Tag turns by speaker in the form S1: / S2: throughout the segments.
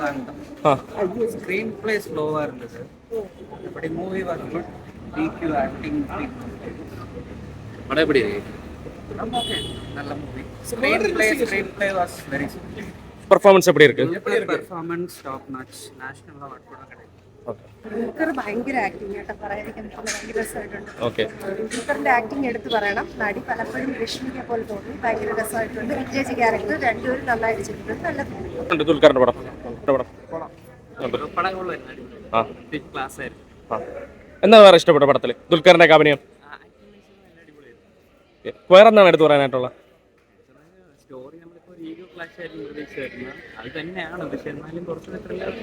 S1: நல்லா இருந்தது. Screen play ஸ்லோவா இருந்தது. But movie was good. DQ acting
S2: படம் எப்படி இருக்கு?
S1: ஓகே, நல்ல movie. Screenplay was very good.
S3: Performance எப்படி இருக்கு?
S1: Performance top notch. National award കൂടെ கிடைக்கும்.
S4: ഭയങ്കര ആക്ടിങ് കേട്ടോ, പറയാതിരിക്കാൻ പറ്റില്ല. ഭയങ്കര രസമായിട്ടുണ്ട്.
S3: ഓക്കെ,
S4: ദുൽഖറിന്റെ ആക്ടിങ് എടുത്ത് പറയണം. നടി പലപ്പോഴും രശ്മിയെ പോലെ തോന്നി. ഭയങ്കര രസമായിട്ടുണ്ട്. വിജയ് ക്യാരക്ടർ രണ്ടുപേരും നന്നായിട്ട് ചെയ്തിട്ടുണ്ട്. നല്ല
S3: ദുൽഖറിന്റെ പടം
S1: ക്ലാസ് ആയിരുന്നു.
S3: എന്താ വേറെ ഇഷ്ടപ്പെട്ട പടത്തില് ദുൽഖറിന്റെ അഭിനയം? വേറെ എന്താണ് എടുത്ത് പറയാനായിട്ടുള്ള?
S1: സ്റ്റോറി നമ്മളിപ്പോൾ ഒരു ഈഗോ ക്ലാഷ് ആയിരുന്നു പ്രതീക്ഷിച്ചായിരുന്നു. അത് തന്നെയാണ്. പക്ഷെ എന്നാലും കുറച്ചുകൂടെ ത്രില്ലർ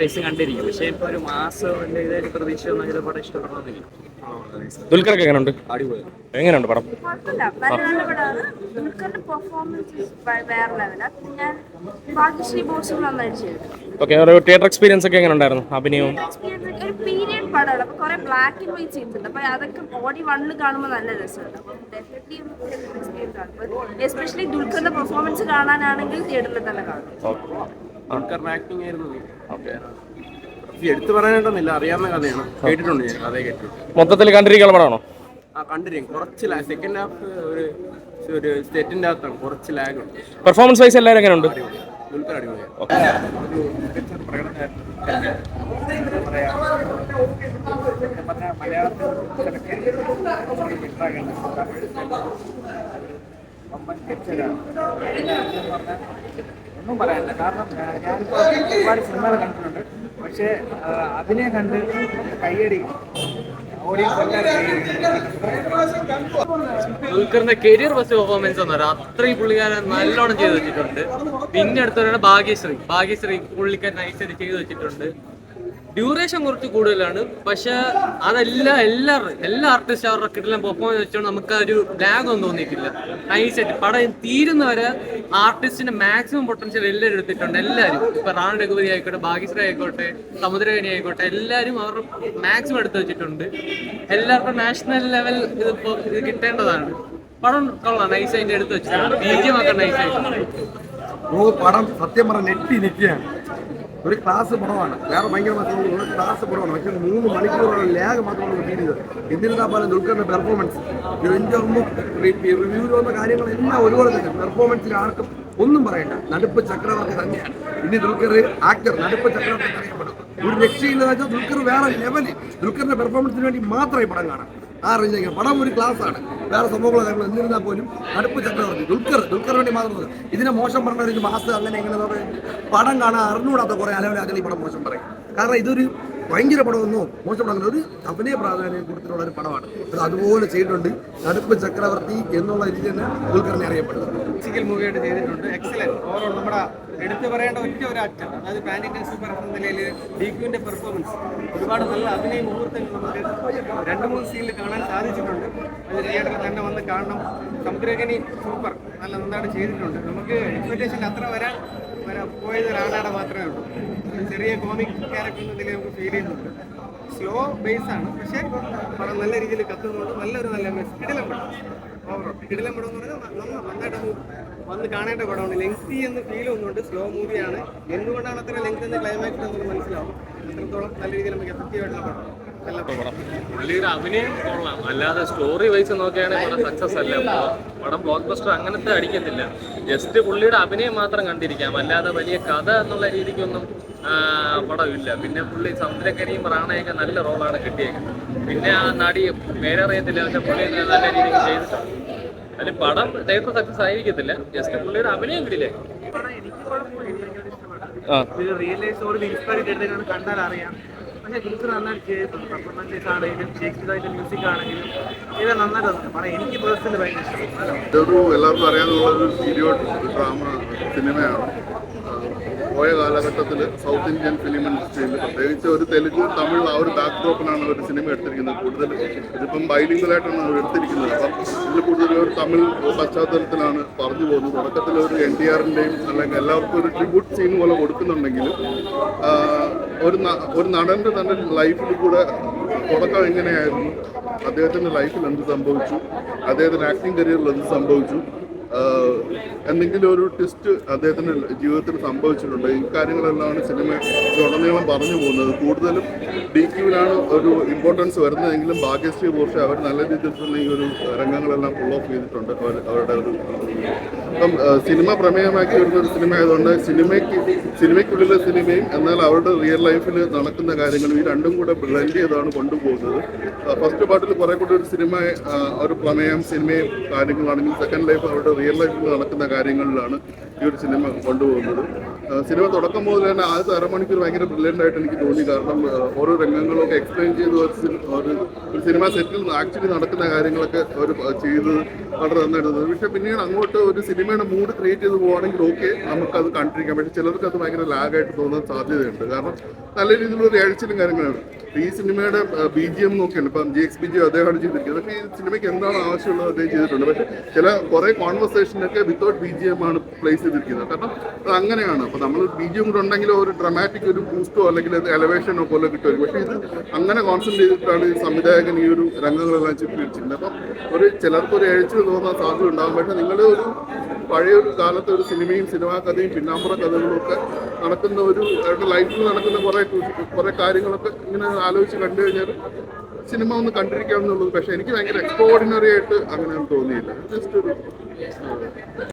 S1: റേസ് കണ്ടിരിക്കും. പക്ഷേ ഇപ്പോൾ ഒരു മാസം വലിയ ഇതായിട്ട് പ്രതീക്ഷ ഒന്നും ഇത് പടം ഇഷ്ടപ്പെടണമെന്നില്ല.
S3: ദുൽഖർക്ക് എങ്ങനെയുണ്ട്? എങ്ങനെയുണ്ട് പടം?
S5: കുഴപ്പമില്ല, നല്ല പടമാണ്. ദുൽഖറിന്റെ പെർഫോമൻസ് വേറെ ലെവലാണ്. ഞാൻ ഭാഗ്യശ്രീ ബോസും നന്നായിട്ട് ചെയ്തു.
S3: ഓക്കെ, ഒരു തിയേറ്റർ എക്സ്പീരിയൻസ് ഒക്കെ എങ്ങനെ ഉണ്ടായിരുന്നു? അഭിനയവും
S5: ഒരു പീരിയഡ് പടമാണ്. അപ്പൊ കുറെ ബ്ലാക്ക് ആൻഡ് വൈറ്റ് സീൻസ് ഉണ്ട്. അപ്പൊ അതൊക്കെ ഓടി വണ്ണിൽ കാണുമ്പോൾ നല്ല രസമുണ്ട്. അപ്പൊ ഡെഫിനറ്റ്ലി എക്സ്പീരിയൻസ് ആണ്. എസ്പെഷ്യലി ദുൽഖറിന്റെ പെർഫോമൻസ് കാണാനാണെങ്കിൽ തിയേറ്ററിൽ തന്നെ കാണും.
S2: ദുൽഖറിന്റെ ആക്ടിങ് ആയിരുന്നു. എടുത്തു പറയാനായിട്ടൊന്നുമില്ല, അറിയാവുന്ന കഥയാണ്. കേട്ടിട്ടുണ്ട്, ഞാൻ കഥയെ കേട്ടിട്ടുണ്ട്.
S3: മൊത്തത്തിൽ കണ്ടിരിക്കുന്ന പടമാണോ?
S2: കണ്ടിരിക്കും. കുറച്ച് സെക്കൻഡ് ഹാഫ് ഒരു സെറ്റിന്റെ അകത്താണ് കുറച്ച് ലാഗ് ഉണ്ട്.
S3: പെർഫോമൻസ് വൈസ് എല്ലാവരും എങ്ങനെയുണ്ട്?
S2: ദുൽഖർ അടിപൊളിയാണ്.
S1: ഒന്നും പറയാനില്ല. കാരണം ഞാനിപ്പോൾ ഒരുപാട് സിനിമകൾ കണ്ടിട്ടുണ്ട്. പക്ഷേ അതിനെ കണ്ട് കയ്യടി
S6: ദുൽഖറിന്റെ കരിയർ ഫസ്റ്റ് പെർഫോമൻസ് ഒന്നും അത്രയും പുള്ളിക്കാരൻ നല്ലോണം ചെയ്ത് വെച്ചിട്ടുണ്ട്. പിന്നെ അടുത്തവരാണ് ഭാഗ്യശ്രീ പുള്ളിക്കാരൻ നൈസായിട്ട് ചെയ്ത് വെച്ചിട്ടുണ്ട്. ഡ്യൂറേഷൻ കുറച്ച് കൂടുതലാണ്. പക്ഷെ അതെല്ലാം എല്ലാ ആർട്ടിസ്റ്റ് അവരുടെ കിട്ടിലും പെർഫോമൻസ് വെച്ചോണ്ട് നമുക്ക് ഒരു ലാഗ് ഒന്നും തോന്നിയിട്ടില്ല. നൈസായിട്ട് പടം തീരുന്നവരെ ആർട്ടിസ്റ്റിന്റെ മാക്സിമം പൊട്ടൻഷ്യൽ എല്ലാവരും എടുത്തിട്ടുണ്ട്. എല്ലാവരും ഇപ്പൊ റാണി രഘുപതി ആയിക്കോട്ടെ, ഭാഗ്യശ്രീ ആയിക്കോട്ടെ, സമുദ്രകനി ആയിക്കോട്ടെ, എല്ലാവരും അവർ മാക്സിമം എടുത്തു വെച്ചിട്ടുണ്ട്. എല്ലാവർക്കും നാഷണൽ ലെവൽ ഇത് കിട്ടേണ്ടതാണ്. പടം കൊള്ളാം, നൈസായിട്ട് എടുത്തു വെച്ചിട്ടുണ്ട്. ബീജിയമൊക്കെ നൈസായിട്ട്.
S7: പടം സത്യം പറഞ്ഞ നിൽക്കുകയാണ്. ഒരു ക്ലാസ് പടമാണ്. വേറെ ഭയങ്കര ഒരു ക്ലാസ് പടമാണ്. പക്ഷേ 3 മണിക്കൂറുള്ള ലാഗ് മാത്രമാണ് ഫീൽ ചെയ്തത്. എന്നിരുന്നാൽ പോലും ദുൽഖറിന്റെ പെർഫോമൻസ് എൻ്റെ റിവ്യൂവിൽ വന്ന കാര്യങ്ങളെല്ലാം ഒരുപോലെ തന്നെ. പെർഫോമൻസിൽ ആർക്കും ഒന്നും പറയണ്ട. നടുപ്പ് ചക്രവർത്തി തന്നെയാണ്. ഇനി ദുൽഖർ ആക്ടർ നടുപ്പ് ചക്രവർത്തി അറിയപ്പെടും. ഒരു രക്ഷയില്ലെന്ന് വെച്ചാൽ ദുൽഖർ വേറെ ലെവലിൽ ദുൽഖറിന്റെ പെർഫോമൻസിന് വേണ്ടി മാത്രമേ പടം കാണാം. ആ റേഞ്ച് പടം ഒരു ക്ലാസ്സാണ്. വേറെ സംഭവങ്ങളോ കാര്യങ്ങൾ എന്നിരുന്നാൽ പോലും നടുപ്പ് ചക്രവർത്തി ദുൽഖർ വേണ്ടി മാത്രം. ഇതിനെ മോശം പറഞ്ഞ ഒരു മാസം അങ്ങനെ എങ്ങനെ പടം കാണാൻ അറിഞ്ഞുകൂടാത്ത കുറെ അലവലാതികൾ ഈ പടം മോശം പറയും. കാരണം ഇതൊരു ഭയങ്കര പടമൊന്നോ മോശം പടം ഒരു അഭിനയ പ്രാധാന്യം കൊടുത്തിട്ടുള്ള ഒരു പടമാണ്. അത് അതുപോലെ ചെയ്തിട്ടുണ്ട്. നടുപ്പ് ചക്രവർത്തി എന്നുള്ള രീതി തന്നെ ദുൽഖറിനെ അറിയപ്പെടുന്നത്.
S1: ഫിസിക്കൽ മൂവിയായിട്ട് ചെയ്തിട്ടുണ്ട്. എക്സലന്റ്. ഓവറോൾ നമ്മുടെ എടുത്തു പറയേണ്ട ഒരു ആക്ടർ, അതായത് പാൻ ഇന്ത്യൻ സൂപ്പർ എന്ന നിലയിൽ ഡിക്യുവിന്റെ പെർഫോമൻസ് ഒരുപാട് നല്ല അഭിനയ മുഹൂർത്തങ്ങൾ നമുക്ക് 2-3 സീനിൽ കാണാൻ സാധിച്ചിട്ടുണ്ട്. അത് തിയേറ്ററിൽ തന്നെ വന്ന് കാണണം. സമുദ്രകനി സൂപ്പർ നല്ല നന്നായിട്ട് ചെയ്തിട്ടുണ്ട്. നമുക്ക് എക്സ്പെക്ടേഷനിൽ അത്ര വരാൻ പോയത് ഒരാളാടെ മാത്രമേ ഉള്ളൂ. ചെറിയ കോമിക് ക്യാരക്ടർ എന്ന നിലയിൽ നമുക്ക് ഫീൽ ചെയ്യുന്നുണ്ട്. സ്ലോ ബേസ് ആണ്, പക്ഷേ പടം നല്ല രീതിയിൽ കത്തുന്നുണ്ട്. നല്ല കിടിലം പടം. ഓവറോൾ കിടിലം പടം എന്ന് പറഞ്ഞാൽ നന്നായിട്ട് വന്ന് കാണേണ്ട പടമാണ്. ലെങ്തി എന്ന് ഫീൽ ഒന്നുണ്ട്. സ്ലോ മൂവിയാണ്. എന്തുകൊണ്ടാണ് അത്ര ലെങ്ത് എന്ന് ക്ലൈമാക്സ് നമുക്ക് മനസ്സിലാവും. അത്രത്തോളം നല്ല രീതിയിൽ നമുക്ക് എഫക്റ്റീവായിട്ടുള്ള പടം.
S6: പുള്ളിയുടെ അഭിനയം കൊള്ളാം. അല്ലാതെ സ്റ്റോറി വൈസ് നോക്കുകയാണെങ്കിൽ പടം സക്സസ് അല്ല. പടം ബ്ലോക്ക് ബസ്റ്റർ അങ്ങനത്തെ അടിക്കത്തില്ല. ജസ്റ്റ് പുള്ളിയുടെ അഭിനയം മാത്രം കണ്ടിരിക്കാം. അല്ലാതെ വലിയ കഥ എന്നുള്ള രീതിക്കൊന്നും പടമില്ല. പിന്നെ പുള്ളി സമുദ്രക്കരിയും റാണയൊക്കെ നല്ല റോളാണ് കിട്ടിയേക്കുന്നത്. പിന്നെ ആ നടി പേരറിയത്തില്ല, പക്ഷെ പുള്ളി നല്ല രീതിക്ക് ചെയ്തിട്ടുണ്ട്. അതിൽ പടം തിയേറ്റർ സക്സസ് ആയിരിക്കത്തില്ല. ജസ്റ്റ് പുള്ളിയുടെ അഭിനയം കിട്ടില്ലേ.
S1: റിയൽ ലൈഫ് സ്റ്റോറി ഇൻസ്പയർ ചെയ്തിട്ടാണ് കണ്ടാൽ അറിയാം. പക്ഷേ ദുൽഖർ നന്നായിട്ട് ചെയ്തിട്ടുണ്ട്. പെർഫോമൻസസ് ആണെങ്കിലും ഷേക്സ്പിയറിന്റെ മ്യൂസിക് ആണെങ്കിലും ഇതെല്ലാം നന്നായിട്ട് വന്നിട്ടുണ്ട്. എനിക്ക് പേഴ്സണലി ഭയങ്കര ഇഷ്ടപ്പെട്ടു.
S8: ഇതൊരു എല്ലാവർക്കും അറിയാനുള്ള ഒരു പീരിയോഡ് ഡ്രാമ സിനിമയാണ്. പോയ കാലഘട്ടത്തിൽ സൗത്ത് ഇന്ത്യൻ ഫിലിം ഇൻഡസ്ട്രിയിൽ പ്രത്യേകിച്ച് ഒരു തെലുങ്ക് തമിഴ് ആ ഒരു ബാക്ക് ഡ്രോപ്പിനാണ് ഒരു സിനിമ എടുത്തിരിക്കുന്നത്. കൂടുതൽ ഇതിപ്പം ബൈലിംഗലായിട്ടാണ് അവർ എടുത്തിരിക്കുന്നത്. അപ്പം ഇതിൽ കൂടുതൽ ഒരു തമിഴ് പശ്ചാത്തലത്തിലാണ് പറഞ്ഞു പോകുന്നത്. തുടക്കത്തിൽ ഒരു NTRന്റെയും അല്ലെങ്കിൽ എല്ലാവർക്കും ഒരു ട്രിബ്യൂട്ട് സീൻ പോലെ കൊടുക്കുന്നുണ്ടെങ്കിലും ഒരു നടൻ്റെ തന്നെ ലൈഫിൽ കൂടെ തുടക്കം എങ്ങനെയായിരുന്നു, അദ്ദേഹത്തിൻ്റെ ലൈഫിൽ എന്ത് സംഭവിച്ചു, അദ്ദേഹത്തിൻ്റെ ആക്ടിങ് കരിയറിൽ എന്ത് സംഭവിച്ചു, എന്തെങ്കിലും ഒരു ട്വിസ്റ്റ് അദ്ദേഹത്തിന്റെ ജീവിതത്തിൽ സംഭവിച്ചിട്ടുണ്ട്. ഈ കാര്യങ്ങളെല്ലാമാണ് സിനിമ ഉടനീളം പറഞ്ഞു പോകുന്നത്. കൂടുതലും DQവിലാണ് ഒരു ഇമ്പോർട്ടൻസ് വരുന്നതെങ്കിലും ഭാഗ്യശ്രീ പോർഷ അവർ നല്ല രീതിയിൽ തന്നെ ഈ ഒരു രംഗങ്ങളെല്ലാം ഫുൾ ഓഫ് ചെയ്തിട്ടുണ്ട്. അവരുടെ ഒരു ഇപ്പം സിനിമ പ്രമേയമാക്കി വരുന്ന ഒരു സിനിമ ആയതുകൊണ്ട് സിനിമയ്ക്കുള്ളിലെ സിനിമയും എന്നാൽ അവരുടെ റിയൽ ലൈഫിൽ നടക്കുന്ന കാര്യങ്ങളും ഈ രണ്ടും കൂടെ ബ്ലെൻഡ് ചെയ്താണ് കൊണ്ടുപോകുന്നത്. ഫസ്റ്റ് പാർട്ടിൽ കുറെ കൂടി ഒരു സിനിമ ഒരു പ്രമേയം സിനിമയും കാര്യങ്ങളാണെങ്കിൽ സെക്കൻഡ് ലൈഫ് അവരുടെ റിയൽ ലൈഫിൽ നടക്കുന്ന കാര്യങ്ങളിലാണ് ഈ ഒരു സിനിമ കൊണ്ടുപോകുന്നത്. സിനിമ തുടക്കം മുതൽ തന്നെ ആദ്യത്തെ അരമണിക്കൂർ ഭയങ്കര ബ്രില്യൻ്റ് ആയിട്ട് എനിക്ക് തോന്നി. കാരണം ഓരോ രംഗങ്ങളൊക്കെ എക്സ്പ്ലെയിൻ ചെയ്ത് ഒരു സിനിമ സെറ്റിൽ ആക്ച്വലി നടക്കുന്ന കാര്യങ്ങളൊക്കെ അവർ ചെയ്ത് വളരെ നന്നായിട്ട്. പക്ഷേ പിന്നീട് അങ്ങോട്ട് ഒരു സിനിമയുടെ മൂഡ് ക്രിയേറ്റ് ചെയ്ത് പോവുകയാണെങ്കിൽ ഓക്കെ നമുക്കത് കണ്ടിരിക്കാം. പക്ഷേ ചിലർക്ക് അത് ഭയങ്കര ലാഗായിട്ട് തോന്നാൻ സാധ്യതയുണ്ട്. കാരണം നല്ല രീതിയിലുള്ള ഒരു എഴുച്ചിലും കാര്യങ്ങളാണ്. ഈ സിനിമയുടെ BGM നോക്കിയാണ് ഇപ്പം GXBG അദ്ദേഹമാണ് ചെയ്തിരിക്കുന്നത്. പക്ഷേ ഈ സിനിമയ്ക്ക് എന്താണ് ആവശ്യമുള്ളത് അദ്ദേഹം ചെയ്തിട്ടുണ്ട്. പക്ഷേ കുറേ കോൺവെർസേഷനൊക്കെ വിത്തൗട്ട് BGM ആണ് പ്ലേസ് ചെയ്തിരിക്കുന്നത്. കാരണം അത് അങ്ങനെയാണ്. അപ്പോൾ നമ്മൾ BGM കൂടെ ഉണ്ടെങ്കിൽ ഒരു ഡ്രമാറ്റിക് ഒരു ബൂസ്റ്റോ അല്ലെങ്കിൽ എലവേഷനോ പോലെ കിട്ടുമായിരിക്കും. പക്ഷേ ഇത് അങ്ങനെ കോൺസെൻട്രേറ്റ് ചെയ്തിട്ടാണ് ഈ സംവിധായകൻ ഈ ഒരു രംഗങ്ങളെല്ലാം ചിത്രീകരിച്ചിട്ടുണ്ട്. അപ്പം ചിലർക്ക് ഒരു എഴുച്ചിൽ തോന്നാൻ സാധ്യത ഉണ്ടാകും. പക്ഷേ നിങ്ങളുടെ ഒരു പഴയൊരു കാലത്തെ ഒരു സിനിമയും സിനിമാ കഥയും പിന്നാമ്പുറ കഥകളും ഒക്കെ നടക്കുന്ന ഒരു അവരുടെ ലൈഫിൽ നടക്കുന്ന കുറേ കാര്യങ്ങളൊക്കെ ഇങ്ങനെ ആലോചിച്ച് കണ്ടു കഴിഞ്ഞാൽ സിനിമ ഒന്ന് കണ്ടിരിക്കാമെന്നുള്ളത്. പക്ഷേ എനിക്ക് ഭയങ്കര എക്സ്ട്രോർഡിനറി ആയിട്ട് അങ്ങനെ തോന്നിയില്ല. ജസ്റ്റ് ഒരു